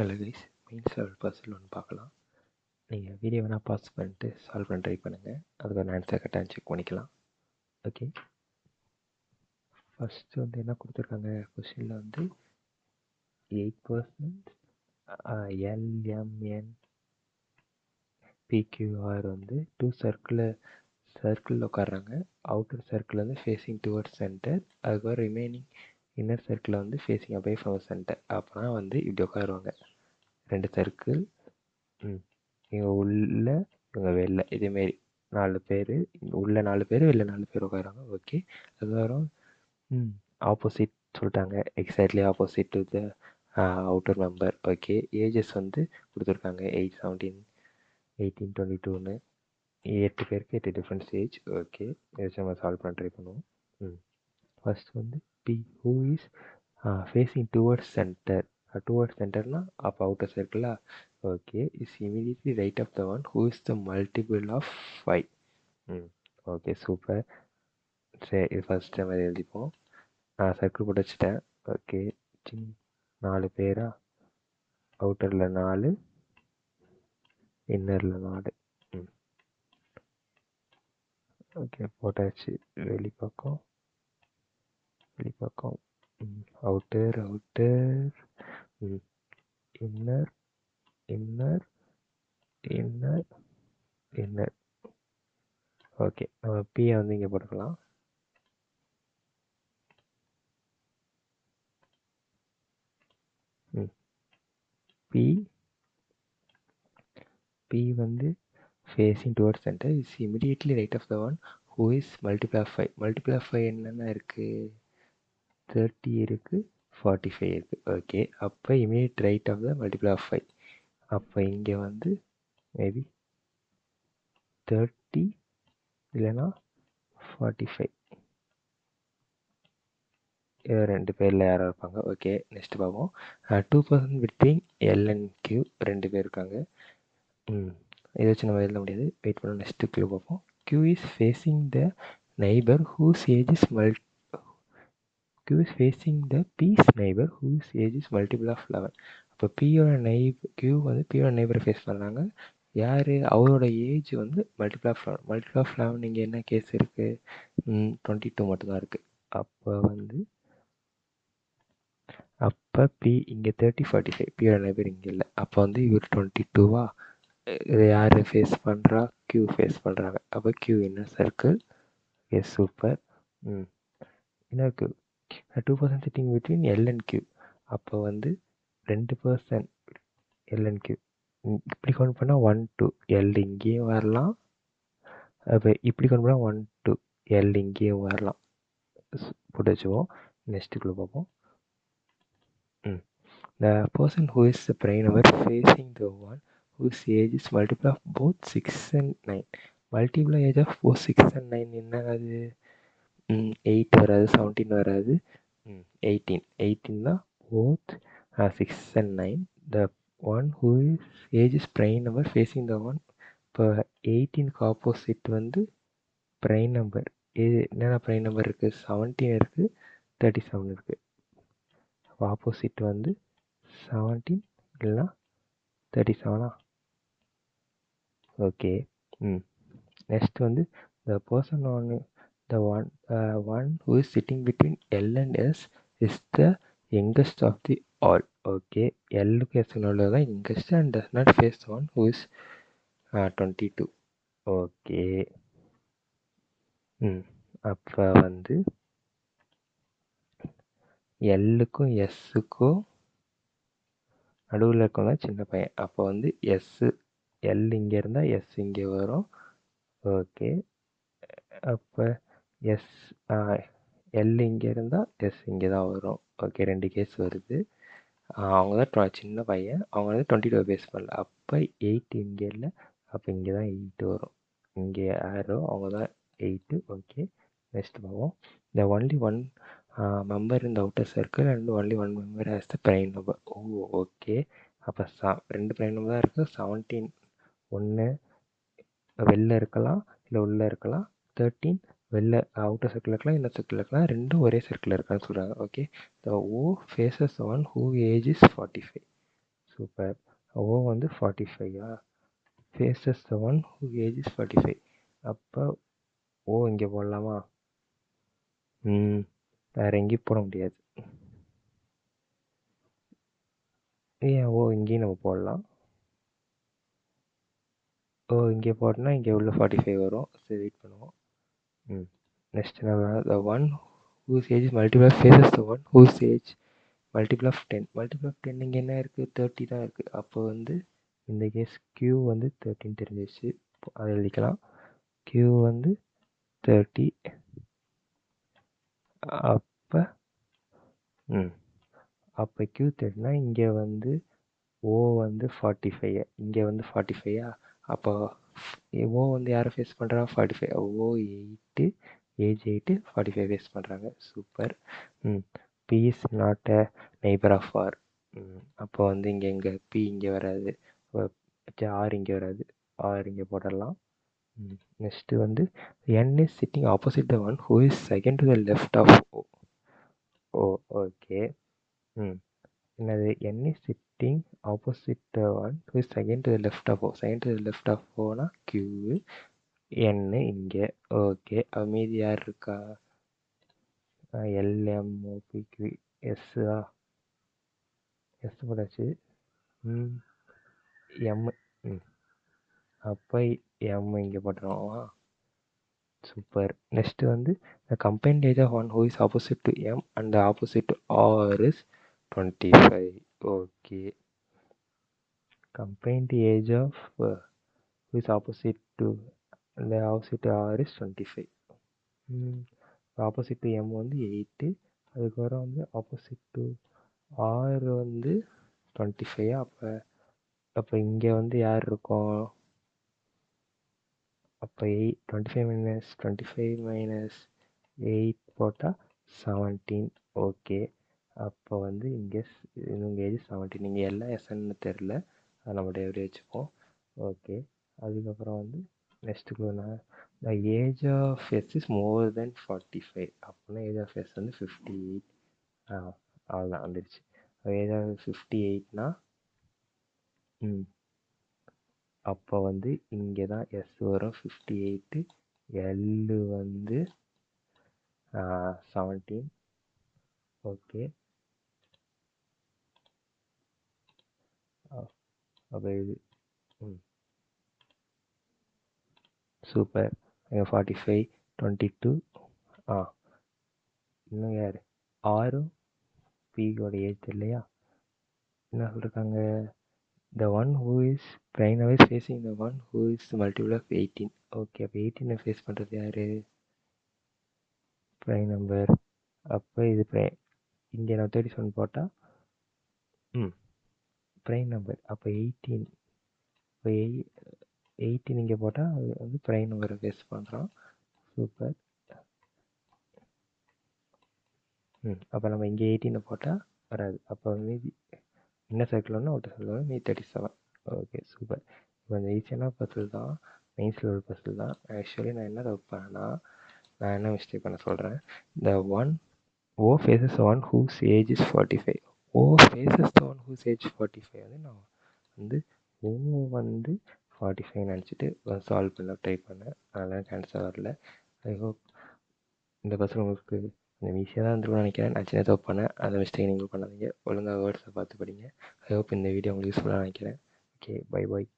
Hello guys, main solve puzzle ஒன்று பார்க்கலாம். நீங்கள் வீடியோ வேணால் பாஸ் பண்ணிட்டு சால்வ் பண்ண ட்ரை பண்ணுங்கள். அதுக்கு ஒரு ஆன்சர் கரெக்டாக செக் பண்ணிக்கலாம். ஓகே, ஃபஸ்ட்டு வந்து என்ன கொடுத்துருக்காங்க கொஸ்டினில் வந்து 8% LMN PQR வந்து 2 சர்க்கிளில் உட்காடுறாங்க. அவுட்டர் சர்க்கிள் வந்து ஃபேஸிங் டுவர்ட்ஸ் சென்டர், அதுக்கப்புறம் ரிமைனிங் இன்னர் சர்க்கிளில் வந்து ஃபேஸிங் அவே ஃப்ரம் சென்டர். அப்போனா வந்து இப்படி உட்காருவாங்க. 2 சர்க்கிள், இவங்க உள்ள இவங்க வெளில, இதேமாரி 4 பேர், உள்ள 4 பேர் வெளில 4 பேர் உட்காராங்க. ஓகே, அதுக்கப்புறம் ஆப்போசிட் சொல்லிட்டாங்க, exactly opposite to the outer member. Okay, ages வந்து கொடுத்துருக்காங்க 8, 17, 18, 22ன்னு 8 பேருக்கு 8 டிஃப்ரெண்ட் ஏஜ். ஓகே, இதை நம்ம சால்வ் பண்ண ட்ரை பண்ணுவோம். ஃபர்ஸ்ட் வந்து P who is facing towards centre. Towards சென்டர்னா அப்போ அவுட்டர் சர்க்கிளா. Okay, is immediately right of the one who is the multiple of 5. Okay, super. சரி, இது ஃபஸ்ட் டைம் அதை எழுதிப்போம். நான் சர்க்கிள் போட்டு வச்சுட்டேன். ஓகே, 4 பேரா, அவுட்டரில் 4, இன்னரில் 4. ஓகே, போட்டாச்சு. வெளிப்பக்கம் outer inner inner inner inner. Okay, நம்ம பியை வந்து இங்கே போட்டுக்கலாம். P வந்து facing towards centre is immediately right of the one who is multiple of 5. Multiple of 5 என்னென்ன இருக்குது? 30 இருக்குது, 45 இருக்குது. ஓகே, அப்போ immediate right of the multiple of 5. அப்போ இங்கே வந்து மேபி 30 இல்லைன்னா 45. ரெண்டு பேரில் யாராக இருப்பாங்க. ஓகே, நெக்ஸ்ட் பார்ப்போம். 2% பிட்வீன் L and Q, 2 பேர் இருக்காங்க. இதை வச்சு நம்ம எழுத முடியாது. வெயிட் பண்ண, நெக்ஸ்ட் க்ளூ பார்ப்போம். Q is facing the neighbor whose age is Q is facing the P's neighbor whose age is multiple of 11. அப்போ Pயோட Q வந்து Pயோட நெய்பரை ஃபேஸ் பண்ணுறாங்க. யார்? அவரோட ஏஜ் வந்து மல்டிபிள் ஆஃப் 11. மல்டிபிள் ஆஃப் 11 இங்கே என்ன கேஸ் இருக்குது? 22 மட்டும்தான் இருக்குது. அப்போ P இங்கே 30, 45. Pயோட நெய்பர் இங்கே இல்லை. அப்போ வந்து இவர் 22வா? இதை யார் ஃபேஸ் பண்ணுறா? Q ஃபேஸ் பண்ணுறாங்க. அப்போ Q inner circle. Yes, super. Inner Q 2% sitting between L and Q. அப்போ வந்து 2% L and Q. இப்படி கவுண்ட் பண்ணால் 1, 2 L இங்கேயும் வரலாம். அப்போ இப்படி கவுண்ட் பண்ணால் 1, 2 L இங்கேயும் வரலாம். போட்டு வச்சுவோம். நெக்ஸ்ட்டுக்குள்ளே பார்ப்போம். The person who is the prime number facing the one whose age is multiple of both 6 and 9. Multiple age of both 6 and 9 என்ன? அது 8 வராது, 17 வராது, 18. 18 தான் both 6 and 9. The one whose age is prime number facing the one. இப்போ 18க்கு opposite வந்து prime number. என்னென்ன prime number இருக்குது? 17 இருக்குது, 37 இருக்குது. அப்போ ஆப்போசிட் வந்து 17 இல்லைனா 37. ஓகே, நெக்ஸ்ட் வந்து the person on the one who is sitting between L and S is the youngest of the all. Okay, Lக்கு S உள்ளது தான் youngest and does not face the one who is 22. Okay, அப்போ வந்து Lக்கும் Sக்கும் நடுவில் இருக்கவங்க சின்ன பையன். அப்போ வந்து L இங்கே இருந்தால் S இங்கே வரும். ஓகே, அப்போ L இங்கே இருந்தால் S இங்கே தான் வரும். ஓகே, 2 கேஸ் வருது. அவங்க தான் சின்ன பையன், அவங்க வந்து 22 பேஸ் பண்ணல. அப்போ 8 இங்கே இல்லை, அப்போ இங்கே தான் 8 வரும். இங்கே ஆரோ, அவங்க தான் 8. ஓகே, நெக்ஸ்ட் பார்ப்போம். The only one member in the outer circle and only one member has the prime number. Okay, அப்போ 2 prime number தான் இருக்குது. 17 ஒன்று வெளில இருக்கலாம், இல்லை உள்ளே இருக்கலாம். 13 வெளில அவுட்டர் சர்க்கிள் இருக்கலாம், இன்னர் சர்க்கிள் இருக்கலாம். ரெண்டும் ஒரே சர்க்கிள் இருக்கான்னு சொல்கிறாங்க. Okay, the O faces the one who age is 45. சூப்பர். ஓ வந்து 45 faces the one who age is 45. அப்போ ஓ இங்கே போடலாமா? வேற எங்கேயும் போட முடியாது. ஏன் ஓ இங்கேயும் நம்ம போடலாம். ஓ இங்கே போட்டோன்னா இங்கே உள்ள 45 வரும். சரி வெயிட் பண்ணுவோம். Next the one whose age multiple faces the one whose age multiple of 10. Multiple of 10 இங்கே என்ன இருக்குது? 30 தான் இருக்குது. அப்போ வந்து இந்த கேஸ் q வந்து 13 தெரிஞ்சிச்சு. அதை எழுதிக்கலாம். q வந்து 30. அப்போ அப்போ q 30னா இங்கே வந்து ஓ வந்து 45, இங்கே வந்து 45. அப்போ ஓ வந்து யாரை ஃபேஸ் பண்ணுறா? 45. ஓ 8, ஏஜ் 8, 45 ஃபேஸ் பண்ணுறாங்க. Super. B is not a neighbour of R. அப்போ வந்து இங்கே பி இங்கே வராது, ஆர் இங்கே வராது, ஆர் இங்கே போடலாம். நெக்ஸ்ட்டு வந்து n is sitting opposite the one who is second to the left of O. O okay. என்னது? n is sitting opposite the one who is second to the left of O. Second to the left of Oனா Q, n இங்கே. Okay. மீதி யார் இருக்கா? LMOPQ எஸ்ஸா? S போடாச்சு. M. அப்போ M இங்கே போட்டுருவோமா? Super. Next வந்து the combined age of one who is opposite to M and the opposite to R is 25. Okay. Combined age of who is opposite to the opposite to R is 25. Opposite to M வந்து 8. அதுக்கப்புறம் வந்து opposite to R வந்து 25. அப்போ இங்கே வந்து யார் இருக்கும்? அப்போ 25 - 8 போட்டால் 17. ஓகே. அப்போ வந்து இங்கே ஏஜ் 17. நீங்கள் எல்லாம் எஸ்ன்னு தெரில, அதை நம்ம எப்படி வச்சுப்போம். ஓகே. அதுக்கப்புறம் வந்து next the age of S is more than 45. அப்படின்னா ஏஜ் ஆஃப் எஸ் வந்து 58. அவ்வளோதான் வந்துடுச்சு. ஏஜ் ஆஃப் 58னா அப்போ வந்து இங்கே தான் எஸ் வரும் 58. எல்லு வந்து 17. ஓகே. அப்போ இது சூப்பர். 45, 22. இன்னும் யார்? ஆரும் பியோட ஏஜ் இல்லையா? என்ன சொல்லியிருக்காங்க? The one who is prime number is facing the one who is multiple of 18. Okay. அப்போ 18 ஃபேஸ் பண்ணுறது யார்? Prime number. அப்போ இது இங்கே நான் 37 போட்டால் ப்ரைம் நம்பர். அப்போ 18. இப்போ 18 இங்கே போட்டால் அது வந்து ப்ரைம் நம்பரை ஃபேஸ் பண்ணுறான். சூப்பர். அப்போ நம்ம இங்கே 18 போட்டால் வராது. அப்போ மீதி என்ன சர்க்கிள் ஒன்று அவுட்டர் சர்க்கிள் ஒன்று, மீதி 37. Okay super. கொஞ்சம் ஈஸியான பசில் தான், மெயின்ஸில் உள்ள பசில் தான். ஆக்சுவலி நான் என்ன வைப்பேன்னா, நான் என்ன மிஸ்டேக் பண்ண சொல்கிறேன். The one O faces the one whose age is 45. O faces the one whose age 45 வந்து நான் வந்து O வந்து 45 நினச்சிட்டு சால்வ் பண்ண ட்ரை பண்ணேன். அதெல்லாம் எனக்கு ஆன்சர் வரல. ஐ ஹோப் இந்த பஸ்ஸில் உங்களுக்கு கொஞ்சம் ஈஸியாக தான் இருந்திருக்கும்னு நினைக்கிறேன். நான் சின்ன தப்பு பண்ணேன், அந்த மிஸ்டேக் நீங்களும் பண்ணாதீங்க. ஒழுங்காக வேர்ட்ஸை பார்த்து படிங்க. ஐ ஹோப் இந்த வீடியோ உங்களுக்கு யூஸ்ஃபுல்லாக நினைக்கிறேன். Okay, bye bye.